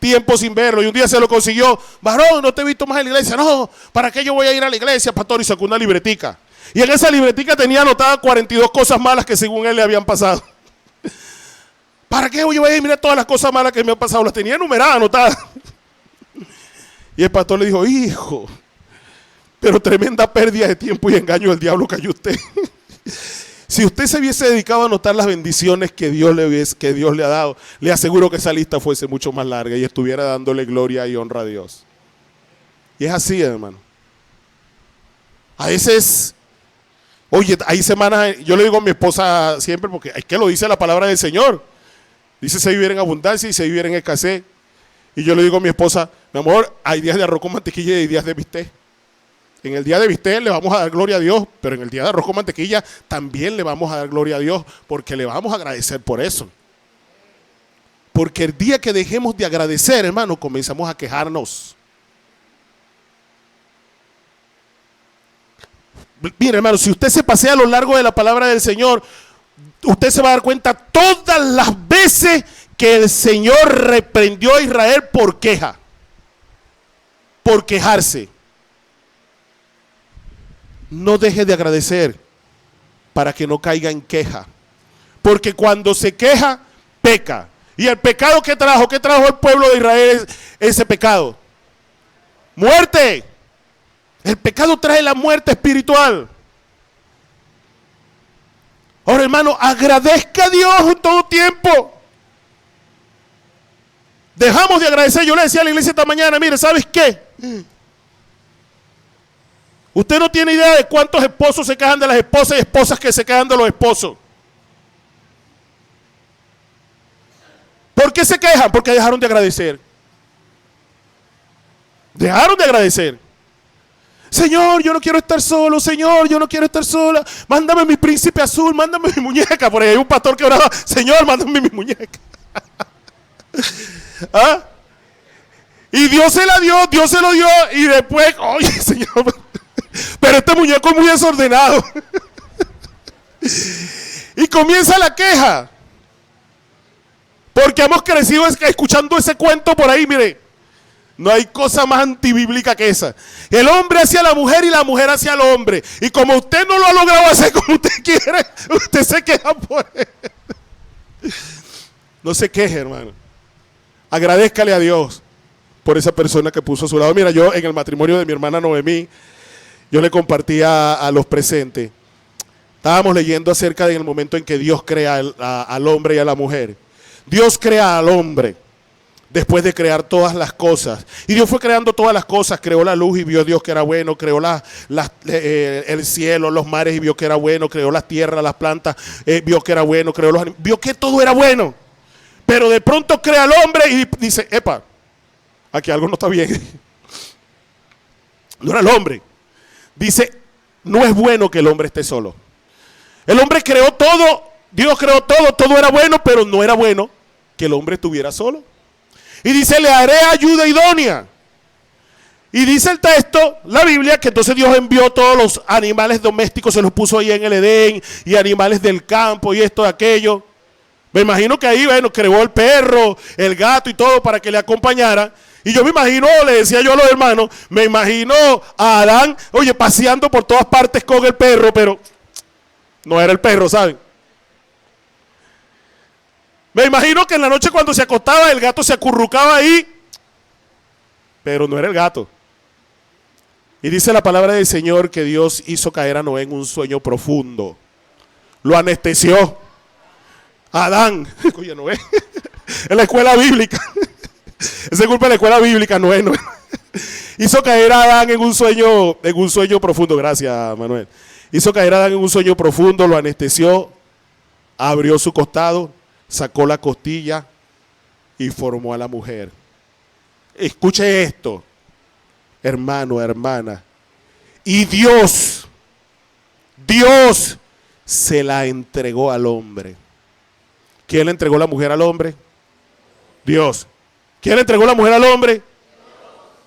tiempo sin verlo y un día se lo consiguió. Varón, no te he visto más en la iglesia. No, ¿para qué yo voy a ir a la iglesia, pastor? Y sacó una libretica. Y en esa libretica tenía anotadas 42 cosas malas que según él le habían pasado. ¿Para qué yo voy a ir? Mira todas las cosas malas que me han pasado. Las tenía enumeradas, anotadas. Y el pastor le dijo, hijo, pero tremenda pérdida de tiempo y engaño del diablo cayó usted. Si usted se hubiese dedicado a anotar las bendiciones que Dios le ha dado, le aseguro que esa lista fuese mucho más larga y estuviera dándole gloria y honra a Dios. Y es así, hermano. A veces, oye, hay semanas, yo le digo a mi esposa siempre, porque es que lo dice la palabra del Señor. Dice, se vivir en abundancia y se vivir en escasez. Y yo le digo a mi esposa, mi amor, hay días de arroz con mantequilla y hay días de bistec. En el día de bistec le vamos a dar gloria a Dios, pero en el día de arroz con mantequilla también le vamos a dar gloria a Dios, porque le vamos a agradecer por eso. Porque el día que dejemos de agradecer, hermano, comenzamos a quejarnos. Mire, hermano, si usted se pasea a lo largo de la palabra del Señor, usted se va a dar cuenta todas las veces que el Señor reprendió a Israel por queja, por quejarse. No deje de agradecer para que no caiga en queja, porque cuando se queja, peca. ¿Y el pecado qué trajo? ¿Qué trajo el pueblo de Israel ese pecado? Muerte. El pecado trae la muerte espiritual. Ahora, hermano, agradezca a Dios en todo tiempo. Dejamos de agradecer. Yo le decía a la iglesia esta mañana, mire, ¿sabes qué? Usted no tiene idea de cuántos esposos se quejan de las esposas y esposas que se quejan de los esposos. ¿Por qué se quejan? Porque dejaron de agradecer. Dejaron de agradecer. Señor, yo no quiero estar solo. Señor, yo no quiero estar sola. Mándame mi príncipe azul, mándame mi muñeca. Por ahí hay un pastor que oraba, Señor, mándame mi muñeca. ¿Ah? Y Dios se la dio, Dios se lo dio. Y después, oye, Señor, pero este muñeco es muy desordenado. Y comienza la queja. Porque hemos crecido escuchando ese cuento por ahí, mire. No hay cosa más antibíblica que esa. El hombre hacia la mujer y la mujer hacia el hombre. Y como usted no lo ha logrado hacer como usted quiere, usted se queja por él. No se queje, hermano. Agradézcale a Dios por esa persona que puso a su lado. Mira, yo en el matrimonio de mi hermana Noemí, yo le compartía a los presentes. Estábamos leyendo acerca del momento en que Dios crea al hombre y a la mujer. Dios crea al hombre después de crear todas las cosas. Y Dios fue creando todas las cosas. Creó la luz y vio Dios que era bueno. Creó el cielo, los mares y vio que era bueno. Creó las tierras, las plantas, vio que era bueno. Creó los animales, vio que todo era bueno. Pero de pronto crea al hombre y dice, epa, aquí algo no está bien. No era el hombre. Dice, no es bueno que el hombre esté solo. El hombre creó todo, Dios creó todo, todo era bueno, pero no era bueno que el hombre estuviera solo. Y dice, le haré ayuda idónea. Y dice el texto, la Biblia, que entonces Dios envió todos los animales domésticos, se los puso ahí en el Edén, y animales del campo, y esto, aquello. Me imagino que ahí, bueno, creó el perro, el gato y todo para que le acompañara. Y yo me imagino, le decía yo a los hermanos, me imagino a Adán, oye, paseando por todas partes con el perro, pero no era el perro, ¿saben? Me imagino que en la noche cuando se acostaba el gato se acurrucaba ahí, pero no era el gato. Y dice la palabra del Señor que Dios hizo caer a Noé en un sueño profundo. Lo anestesió. Adán, oye, Noé, en la escuela bíblica. Esa es culpa de la escuela bíblica, Noé. Hizo caer a Adán en un sueño profundo. Gracias, Manuel. Hizo caer a Adán en un sueño profundo, lo anestesió, abrió su costado, sacó la costilla y formó a la mujer. Escuche esto, hermano, hermana. Y Dios se la entregó al hombre. ¿Quién le entregó la mujer al hombre? Dios. ¿Quién le entregó la mujer al hombre?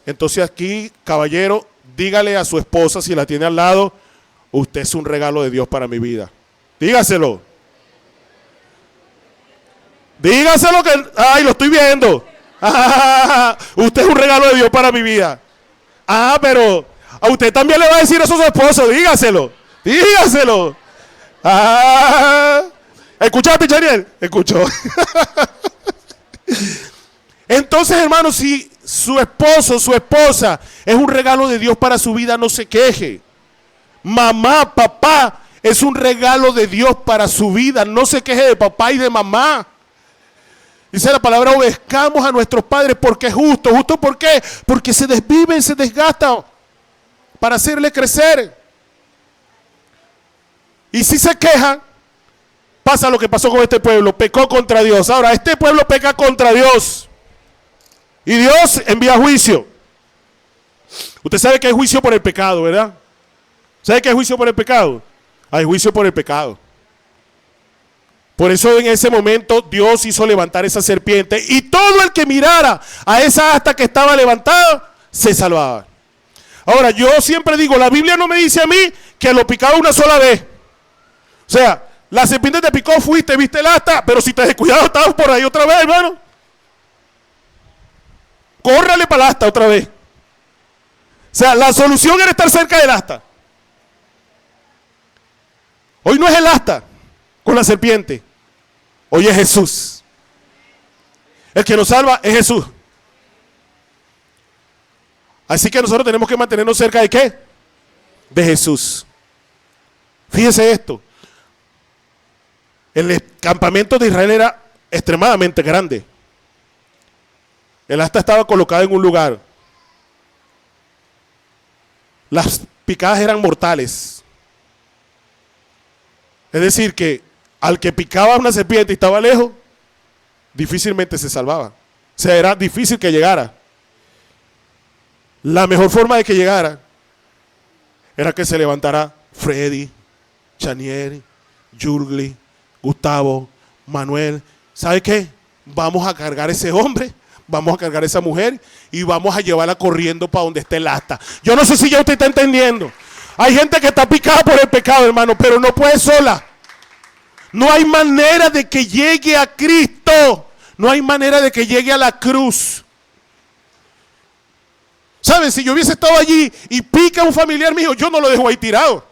Entonces aquí, caballero, dígale a su esposa, si la tiene al lado, usted es un regalo de Dios para mi vida. Dígaselo. Dígaselo que, ay, lo estoy viendo. Usted es un regalo de Dios para mi vida. Pero a usted también le va a decir eso a su esposo, dígaselo. Dígaselo. ¿Escuchaste, Chariel? Escuchó. Entonces, hermano, si su esposo, su esposa es un regalo de Dios para su vida, no se queje. Mamá, papá, es un regalo de Dios para su vida, no se queje de papá y de mamá. Dice la palabra, obedezcamos a nuestros padres porque es justo. ¿Justo por qué? Porque se desviven, se desgastan para hacerle crecer. Y si se quejan, pasa lo que pasó con este pueblo, pecó contra Dios. Ahora, este pueblo peca contra Dios. Y Dios envía juicio. Usted sabe que hay juicio por el pecado, ¿verdad? ¿Sabe que hay juicio por el pecado? Hay juicio por el pecado. Por eso en ese momento Dios hizo levantar esa serpiente y todo el que mirara a esa asta que estaba levantada se salvaba. Ahora, yo siempre digo, la Biblia no me dice a mí que lo picaba una sola vez. O sea, la serpiente te picó, fuiste, viste el asta, pero si te descuidado estabas por ahí otra vez, hermano. Córrale para el asta otra vez. O sea, la solución era estar cerca del asta. Hoy no es el asta con la serpiente. Hoy es Jesús. El que nos salva es Jesús. Así que nosotros tenemos que mantenernos cerca de ¿qué? De Jesús. Fíjese esto. El campamento de Israel era extremadamente grande. El asta estaba colocada en un lugar. Las picadas eran mortales. Es decir, que al que picaba una serpiente y estaba lejos, difícilmente se salvaba. O sea, era difícil que llegara. La mejor forma de que llegara era que se levantara Freddy, Chanier, Yurgli, Gustavo, Manuel. ¿Sabe qué? Vamos a cargar a ese hombre, vamos a cargar a esa mujer y vamos a llevarla corriendo para donde esté el asta. Yo no sé si ya usted está entendiendo. Hay gente que está picada por el pecado, hermano, pero no puede sola. No hay manera de que llegue a Cristo. No hay manera de que llegue a la cruz. ¿Saben? Si yo hubiese estado allí y pica un familiar mío, yo no lo dejo ahí tirado.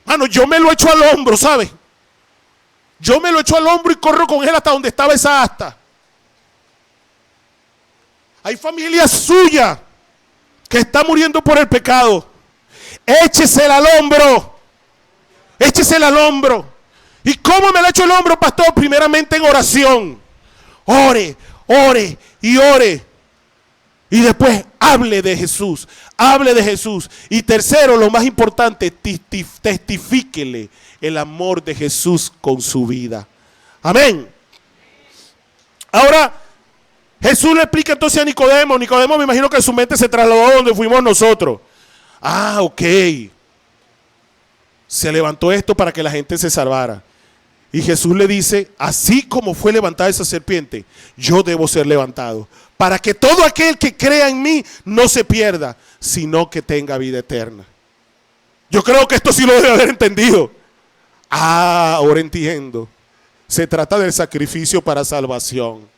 Mano, yo me lo echo al hombro, ¿sabe? Yo me lo echo al hombro y corro con él hasta donde estaba esa asta. Hay familias suyas que están muriendo por el pecado. Échesela al hombro. Échesela al hombro. ¿Y cómo me la echo al hombro, pastor? Primeramente en oración. Ore, ore y ore. Y después hable de Jesús. Hable de Jesús. Y tercero, lo más importante, testifíquele el amor de Jesús con su vida. Amén. Ahora, Jesús le explica entonces a Nicodemo. Nicodemo, me imagino que su mente se trasladó a donde fuimos nosotros. Ah, ok. Se levantó esto para que la gente se salvara. Y Jesús le dice, así como fue levantada esa serpiente, yo debo ser levantado. Para que todo aquel que crea en mí no se pierda, sino que tenga vida eterna. Yo creo que esto sí lo debe haber entendido. Ah, ahora entiendo. Se trata del sacrificio para salvación.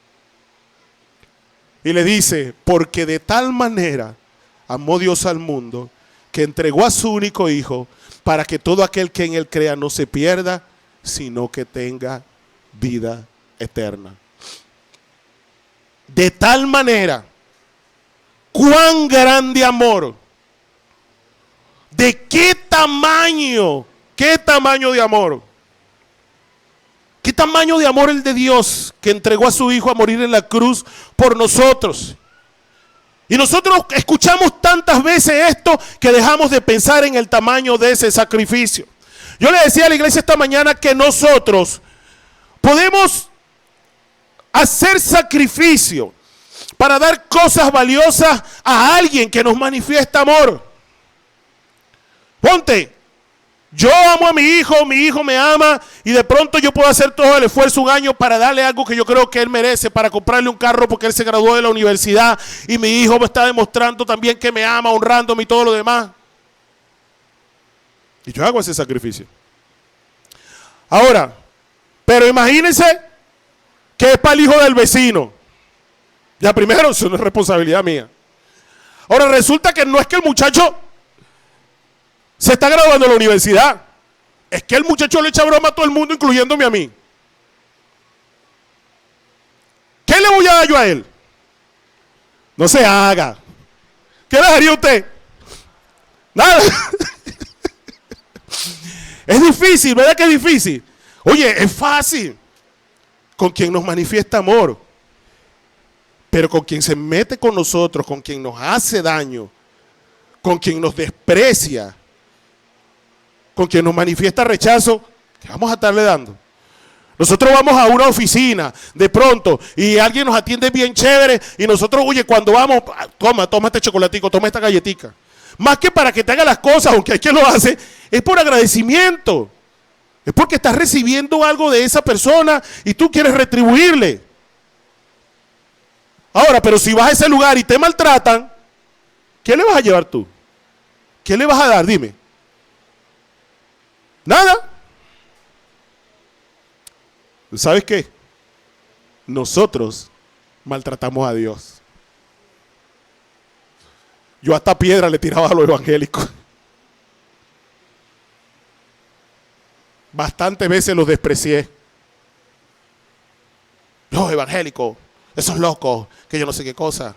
Y le dice, porque de tal manera amó Dios al mundo, que entregó a su único hijo, para que todo aquel que en él crea no se pierda, sino que tenga vida eterna. De tal manera, cuán grande amor, de qué tamaño de amor, qué tamaño de amor el de Dios, que entregó a su hijo a morir en la cruz por nosotros. Y nosotros escuchamos tantas veces esto que dejamos de pensar en el tamaño de ese sacrificio. Yo le decía a la iglesia esta mañana que nosotros podemos hacer sacrificio para dar cosas valiosas a alguien que nos manifiesta amor. Ponte, yo amo a mi hijo me ama y de pronto yo puedo hacer todo el esfuerzo un año para darle algo que yo creo que él merece, para comprarle un carro porque él se graduó de la universidad y mi hijo me está demostrando también que me ama, honrándome y todo lo demás. Y yo hago ese sacrificio. Ahora, pero imagínense que es para el hijo del vecino. Ya primero, eso no es responsabilidad mía. Ahora resulta que no es que el muchacho se está graduando de la universidad. Es que el muchacho le echa broma a todo el mundo, incluyéndome a mí. ¿Qué le voy a dar yo a él? No se haga. ¿Qué le daría usted? Nada. Es difícil, ¿verdad que es difícil? Oye, es fácil con quien nos manifiesta amor, pero con quien se mete con nosotros, con quien nos hace daño, con quien nos desprecia, con quien nos manifiesta rechazo, ¿qué vamos a estarle dando? Nosotros vamos a una oficina de pronto y alguien nos atiende bien chévere y nosotros, oye, cuando vamos, toma este chocolatico, toma esta galletica. Más que para que te haga las cosas, aunque hay quien lo hace, es por agradecimiento. Es porque estás recibiendo algo de esa persona y tú quieres retribuirle. Ahora, pero si vas a ese lugar y te maltratan, ¿qué le vas a llevar tú? ¿Qué le vas a dar? Dime. Nada. ¿Sabes qué? Nosotros maltratamos a Dios. Yo hasta piedra le tiraba a los evangélicos. Bastantes veces los desprecié. Los evangélicos, esos locos, que yo no sé qué cosa.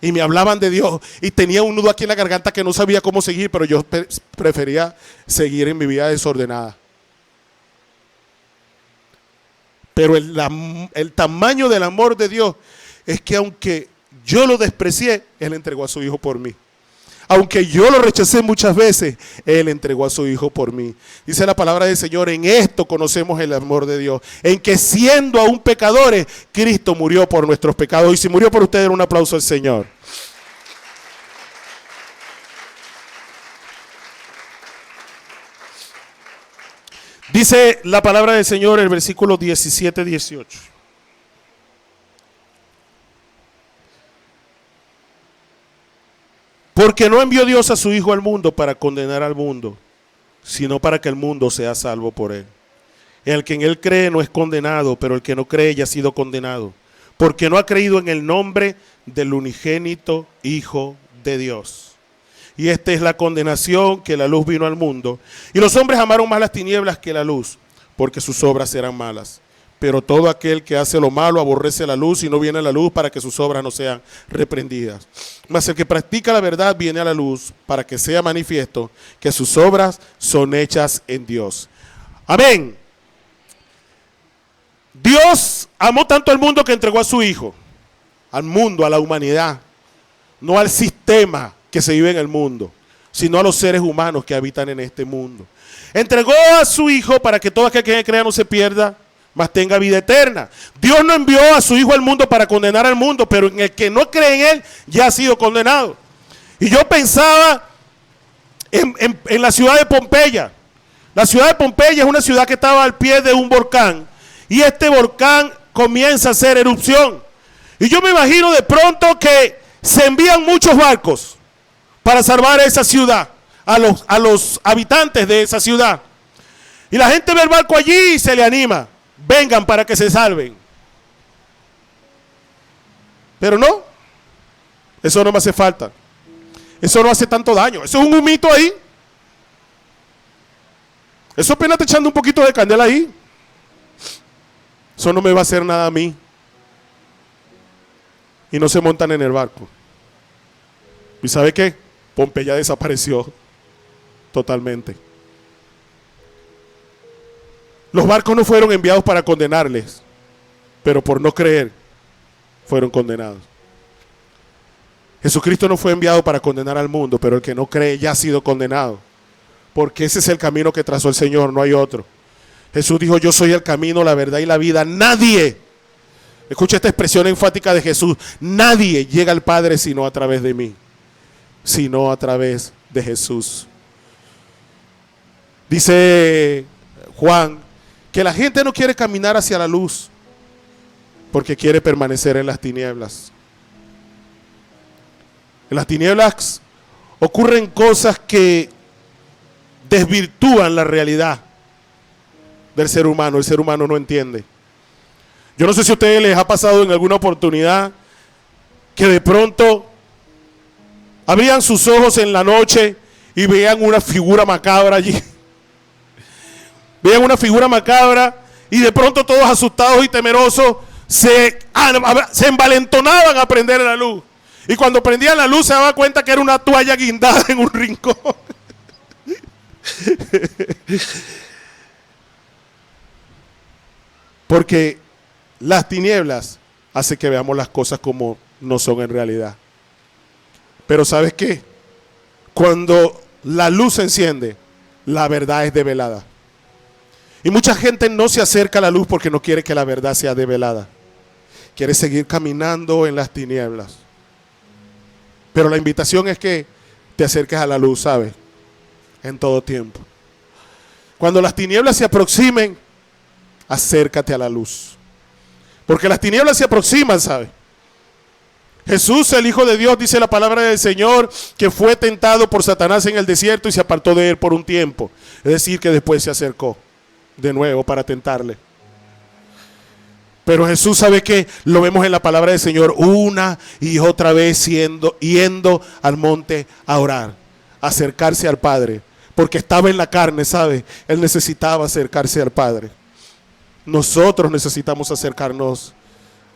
Y me hablaban de Dios y tenía un nudo aquí en la garganta que no sabía cómo seguir, pero yo prefería seguir en mi vida desordenada. Pero el tamaño del amor de Dios es que aunque yo lo desprecié, Él entregó a su Hijo por mí. Aunque yo lo rechacé muchas veces, Él entregó a su Hijo por mí. Dice la palabra del Señor, en esto conocemos el amor de Dios. En que siendo aún pecadores, Cristo murió por nuestros pecados. Y si murió por ustedes, un aplauso al Señor. Dice la palabra del Señor, el versículo 17-18. Porque no envió Dios a su Hijo al mundo para condenar al mundo, sino para que el mundo sea salvo por él. El que en él cree no es condenado, pero el que no cree ya ha sido condenado, porque no ha creído en el nombre del unigénito Hijo de Dios. Y esta es la condenación, que la luz vino al mundo, y los hombres amaron más las tinieblas que la luz, porque sus obras eran malas. Pero todo aquel que hace lo malo aborrece la luz y no viene a la luz para que sus obras no sean reprendidas. Mas el que practica la verdad viene a la luz para que sea manifiesto que sus obras son hechas en Dios. Amén. Dios amó tanto al mundo que entregó a su Hijo. Al mundo, a la humanidad. No al sistema que se vive en el mundo, sino a los seres humanos que habitan en este mundo. Entregó a su Hijo para que todo aquel que crea no se pierda, mas tenga vida eterna. Dios no envió a su Hijo al mundo para condenar al mundo, pero en el que no cree en Él ya ha sido condenado. Y yo pensaba en la ciudad de Pompeya. La ciudad de Pompeya es una ciudad que estaba al pie de un volcán, y este volcán comienza a hacer erupción. Y yo me imagino de pronto que se envían muchos barcos para salvar esa ciudad, a los habitantes de esa ciudad. Y la gente ve el barco allí y se le anima. Vengan para que se salven. Pero no, eso no me hace falta. Eso no hace tanto daño. Eso es un humito ahí. Eso apenas te echando un poquito de candela ahí. Eso no me va a hacer nada a mí. Y no se montan en el barco. ¿Y sabe qué? Pompeya desapareció totalmente. Los barcos no fueron enviados para condenarles, pero por no creer fueron condenados. Jesucristo no fue enviado para condenar al mundo, pero el que no cree ya ha sido condenado, porque ese es el camino que trazó el Señor, no hay otro. Jesús dijo, yo soy el camino, la verdad y la vida. Nadie, escucha esta expresión enfática de Jesús, nadie llega al Padre sino a través de mí, sino a través de Jesús. Dice Juan que la gente no quiere caminar hacia la luz porque quiere permanecer en las tinieblas. En las tinieblas ocurren cosas que desvirtúan la realidad del ser humano. El ser humano no entiende. Yo no sé si a ustedes les ha pasado en alguna oportunidad que de pronto abrían sus ojos en la noche y veían una figura macabra allí. Veían una figura macabra y de pronto todos asustados y temerosos se envalentonaban a prender la luz. Y cuando prendían la luz se daban cuenta que era una toalla guindada en un rincón. Porque las tinieblas hacen que veamos las cosas como no son en realidad. Pero ¿sabes qué? Cuando la luz se enciende, la verdad es develada. Y mucha gente no se acerca a la luz porque no quiere que la verdad sea develada. Quiere seguir caminando en las tinieblas. Pero la invitación es que te acerques a la luz, ¿sabes? En todo tiempo. Cuando las tinieblas se aproximen, acércate a la luz. Porque las tinieblas se aproximan, ¿sabes? Jesús, el Hijo de Dios, dice la palabra del Señor, que fue tentado por Satanás en el desierto y se apartó de él por un tiempo. Es decir, que después se acercó de nuevo para tentarle. Pero Jesús, sabe que lo vemos en la palabra del Señor una y otra vez yendo al monte a orar, a acercarse al Padre, porque estaba en la carne, ¿sabe? Él necesitaba acercarse al Padre. Nosotros necesitamos acercarnos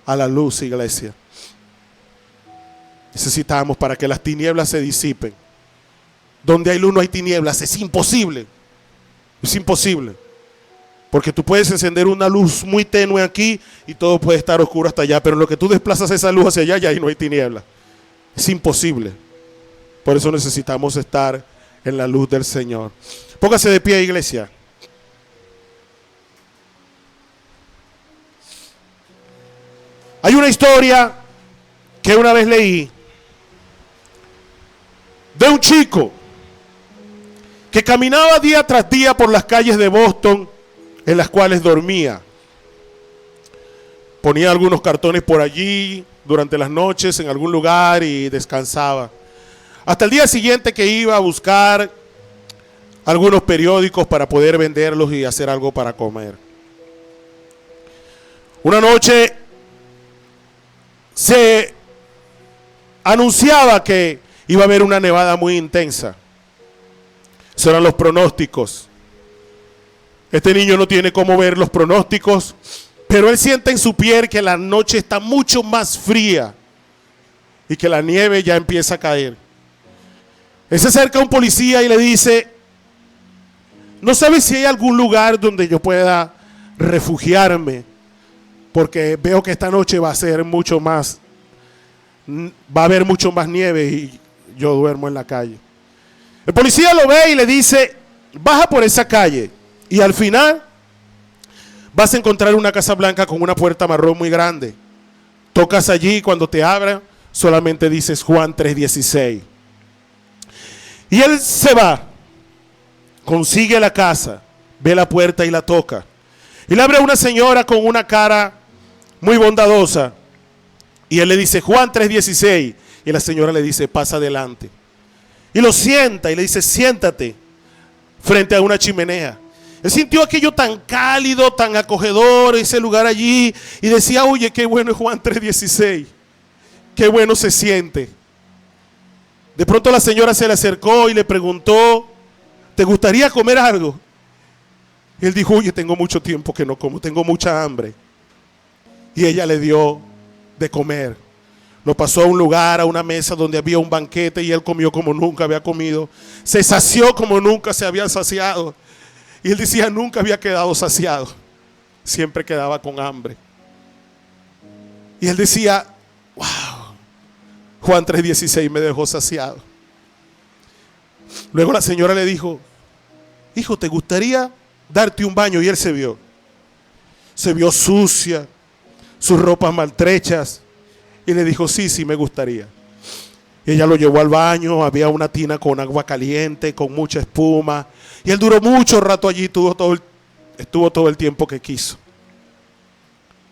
a la luz, iglesia. Necesitamos para que las tinieblas se disipen. Donde hay luz no hay tinieblas. Es imposible. Es imposible. Porque tú puedes encender una luz muy tenue aquí y todo puede estar oscuro hasta allá. Pero en lo que tú desplazas esa luz hacia allá, ya ahí no hay tinieblas. Es imposible. Por eso necesitamos estar en la luz del Señor. Póngase de pie, iglesia. Hay una historia que una vez leí de un chico que caminaba día tras día por las calles de Boston en las cuales dormía. Ponía algunos cartones por allí durante las noches en algún lugar y descansaba. Hasta el día siguiente que iba a buscar algunos periódicos para poder venderlos y hacer algo para comer. Una noche se anunciaba que iba a haber una nevada muy intensa. Esos eran los pronósticos. Este niño no tiene cómo ver los pronósticos, pero él siente en su piel que la noche está mucho más fría y que la nieve ya empieza a caer. Él se acerca a un policía y le dice: ¿no sabes si hay algún lugar donde yo pueda refugiarme? Porque veo que esta noche va a ser mucho más, va a haber mucho más nieve y yo duermo en la calle. El policía lo ve y le dice: baja por esa calle y al final vas a encontrar una casa blanca con una puerta marrón muy grande. Tocas allí y cuando te abra solamente dices Juan 3:16. Y él se va, consigue la casa, ve la puerta y la toca. Y le abre a una señora con una cara muy bondadosa. Y él le dice Juan 3:16. Y la señora le dice: pasa adelante. Y lo sienta y le dice: siéntate frente a una chimenea. Él sintió aquello tan cálido, tan acogedor, ese lugar allí. Y decía: oye, qué bueno es Juan 3:16. Qué bueno se siente. De pronto la señora se le acercó y le preguntó: ¿te gustaría comer algo? Y él dijo: oye, tengo mucho tiempo que no como, tengo mucha hambre. Y ella le dio de comer. Lo pasó a un lugar, a una mesa donde había un banquete y él comió como nunca había comido. Se sació como nunca se había saciado. Y él decía: nunca había quedado saciado. Siempre quedaba con hambre. Y él decía: wow, Juan 3:16 me dejó saciado. Luego la señora le dijo: hijo, ¿te gustaría darte un baño? Y él se vio sucia, sus ropas maltrechas, y le dijo: sí, sí me gustaría. Y ella lo llevó al baño, había una tina con agua caliente, con mucha espuma, y él duró mucho rato allí, estuvo todo el tiempo que quiso.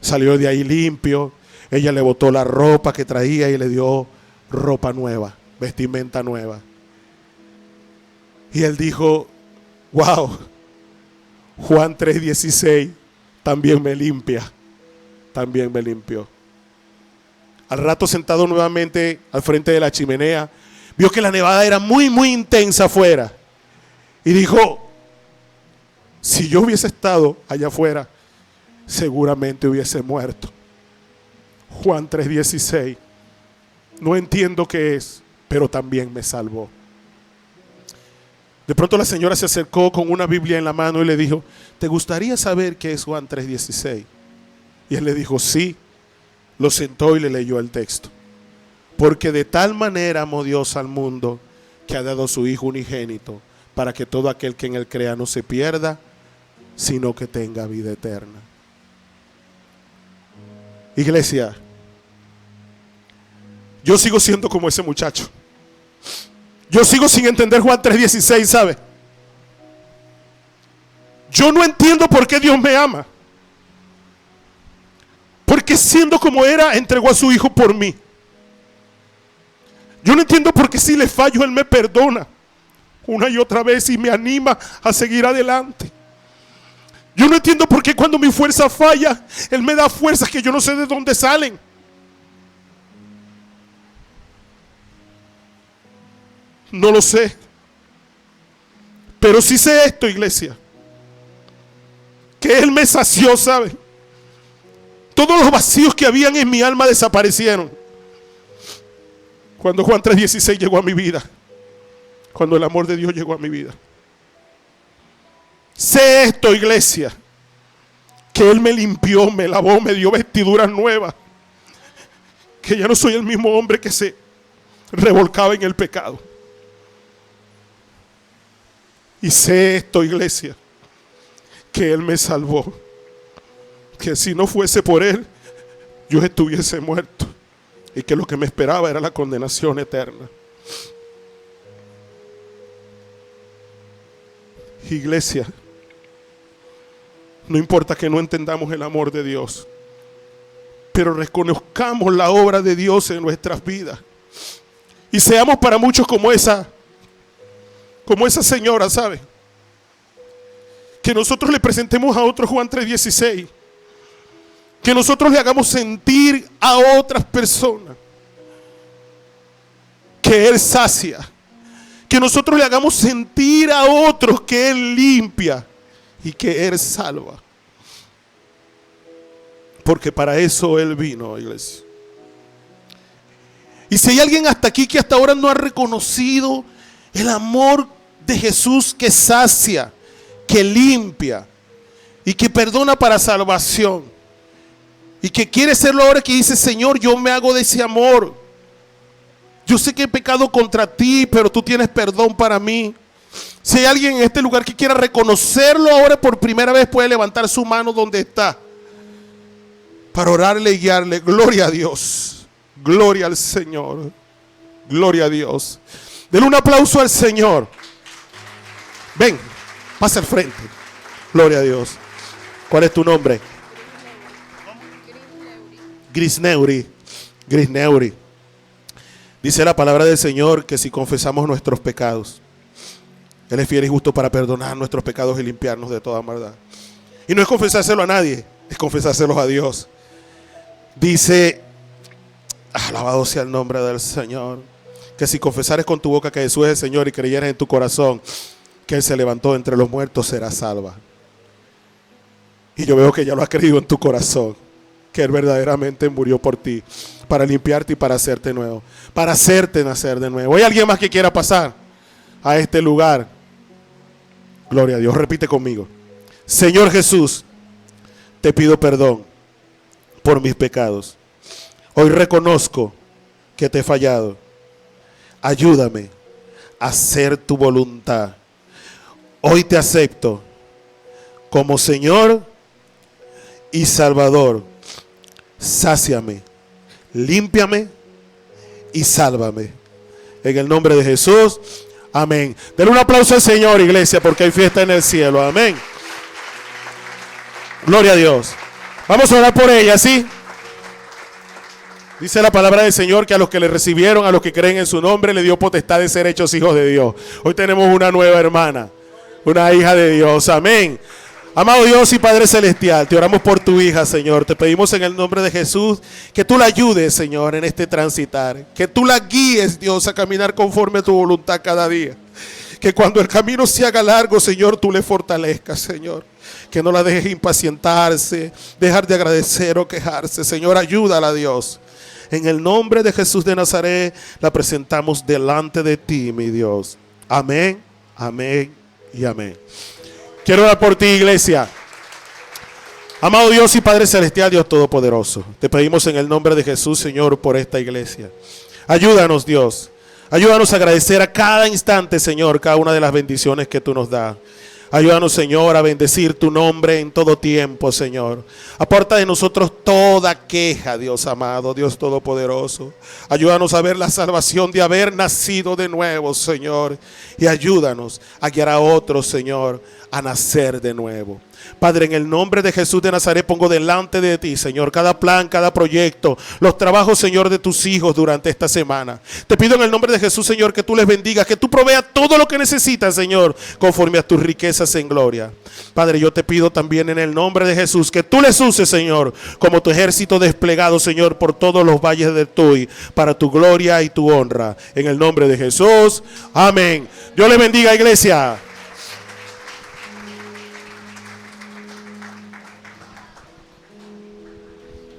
Salió de ahí limpio, ella le botó la ropa que traía y le dio ropa nueva, vestimenta nueva. Y él dijo: wow, Juan 3:16 también me limpia, también me limpió. Al rato, sentado nuevamente al frente de la chimenea, vio que la nevada era muy, muy intensa afuera. Y dijo: si yo hubiese estado allá afuera, seguramente hubiese muerto. Juan 3:16, no entiendo qué es, pero también me salvó. De pronto la señora se acercó con una Biblia en la mano y le dijo: ¿te gustaría saber qué es Juan 3:16? Y él le dijo: sí. Lo sentó y le leyó el texto. Porque de tal manera amó Dios al mundo, que ha dado a su Hijo unigénito, para que todo aquel que en él crea no se pierda, sino que tenga vida eterna. Iglesia, yo sigo siendo como ese muchacho. Yo sigo sin entender Juan 3:16, ¿sabe? Yo no entiendo por qué Dios me ama. Porque siendo como era, entregó a su hijo por mí. Yo no entiendo por qué si le fallo, Él me perdona una y otra vez y me anima a seguir adelante. Yo no entiendo por qué cuando mi fuerza falla, Él me da fuerzas que yo no sé de dónde salen. No lo sé. Pero sí sé esto, iglesia, que Él me sació, ¿sabe? Todos los vacíos que habían en mi alma desaparecieron cuando Juan 3:16 llegó a mi vida, cuando el amor de Dios llegó a mi vida. Sé esto, iglesia, que Él me limpió, me lavó, me dio vestiduras nuevas, que ya no soy el mismo hombre que se revolcaba en el pecado. Y sé esto, iglesia, que Él me salvó, que si no fuese por Él, yo estuviese muerto, y que lo que me esperaba era la condenación eterna. Iglesia, no importa que no entendamos el amor de Dios, pero reconozcamos la obra de Dios en nuestras vidas, y seamos para muchos como esa señora, ¿sabe? Que nosotros le presentemos a otros Juan 3:16. Que nosotros le hagamos sentir a otras personas que Él sacia. Que nosotros le hagamos sentir a otros que Él limpia y que Él salva. Porque para eso Él vino, iglesia. Y si hay alguien hasta aquí que hasta ahora no ha reconocido el amor de Jesús que sacia, que limpia y que perdona para salvación, y que quiere serlo ahora, que dice: Señor, yo me hago de ese amor. Yo sé que he pecado contra ti, pero tú tienes perdón para mí. Si hay alguien en este lugar que quiera reconocerlo ahora por primera vez, puede levantar su mano donde está para orarle y guiarle. Gloria a Dios, gloria al Señor, gloria a Dios. Denle un aplauso al Señor. Ven, pasa al frente. Gloria a Dios. ¿Cuál es tu nombre? Grisneuri. Grisneuri. Dice la palabra del Señor que si confesamos nuestros pecados, Él es fiel y justo para perdonar nuestros pecados y limpiarnos de toda maldad. Y no es confesárselo a nadie, es confesárselos a Dios. Dice, alabado sea el nombre del Señor, que si confesares con tu boca que Jesús es el Señor y creyeres en tu corazón que Él se levantó entre los muertos, serás salva. Y yo veo que ya lo has creído en tu corazón, que Él verdaderamente murió por ti, para limpiarte y para hacerte nuevo, para hacerte nacer de nuevo. ¿Hay alguien más que quiera pasar a este lugar? Gloria a Dios. Repite conmigo: Señor Jesús, te pido perdón por mis pecados. Hoy reconozco que te he fallado. Ayúdame a hacer tu voluntad. Hoy te acepto como Señor y Salvador. Sáciame, límpiame y sálvame. En el nombre de Jesús, amén. Denle un aplauso al Señor, iglesia, porque hay fiesta en el cielo. Amén. Gloria a Dios. Vamos a orar por ella, ¿sí? Dice la palabra del Señor que a los que le recibieron, a los que creen en su nombre, le dio potestad de ser hechos hijos de Dios. Hoy tenemos una nueva hermana, una hija de Dios. Amén. Amado Dios y Padre Celestial, te oramos por tu hija, Señor. Te pedimos en el nombre de Jesús que tú la ayudes, Señor, en este transitar. Que tú la guíes, Dios, a caminar conforme a tu voluntad cada día. Que cuando el camino se haga largo, Señor, tú le fortalezcas, Señor. Que no la dejes impacientarse, dejar de agradecer o quejarse. Señor, ayúdala, Dios. En el nombre de Jesús de Nazaret, la presentamos delante de ti, mi Dios. Amén, amén y amén. Quiero orar por ti, iglesia. Amado Dios y Padre Celestial, Dios Todopoderoso, te pedimos en el nombre de Jesús, Señor, por esta iglesia. Ayúdanos, Dios. Ayúdanos a agradecer a cada instante, Señor, cada una de las bendiciones que tú nos das. Ayúdanos, Señor, a bendecir tu nombre en todo tiempo, Señor. Aparta de nosotros toda queja, Dios amado, Dios todopoderoso. Ayúdanos a ver la salvación de haber nacido de nuevo, Señor. Y ayúdanos a guiar a otros, Señor, a nacer de nuevo. Padre, en el nombre de Jesús de Nazaret pongo delante de ti, Señor, cada plan, cada proyecto, los trabajos, Señor, de tus hijos durante esta semana. Te pido en el nombre de Jesús, Señor, que tú les bendigas, que tú proveas todo lo que necesitan, Señor, conforme a tus riquezas en gloria. Padre, yo te pido también en el nombre de Jesús que tú les uses, Señor, como tu ejército desplegado, Señor, por todos los valles de Tuy, para tu gloria y tu honra. En el nombre de Jesús, amén. Dios les bendiga, iglesia.